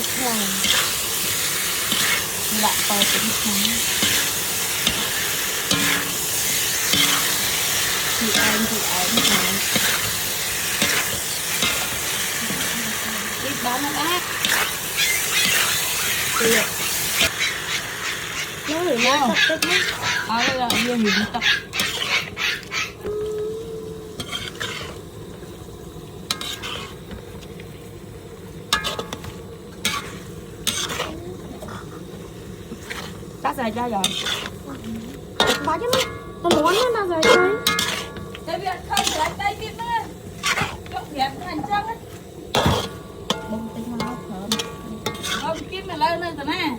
vịt này lại to cũng không thì anh này đi bán nó bác được nó thì nào đây là nhiều người đi tập đã xài ra rồi bao chứ tao muốn nó rồi chơi cái việc không phải tay biết nữa chọn đẹp thành trăng ấy bông tinh hoa thơm không kiếm mà lên lên rồi nè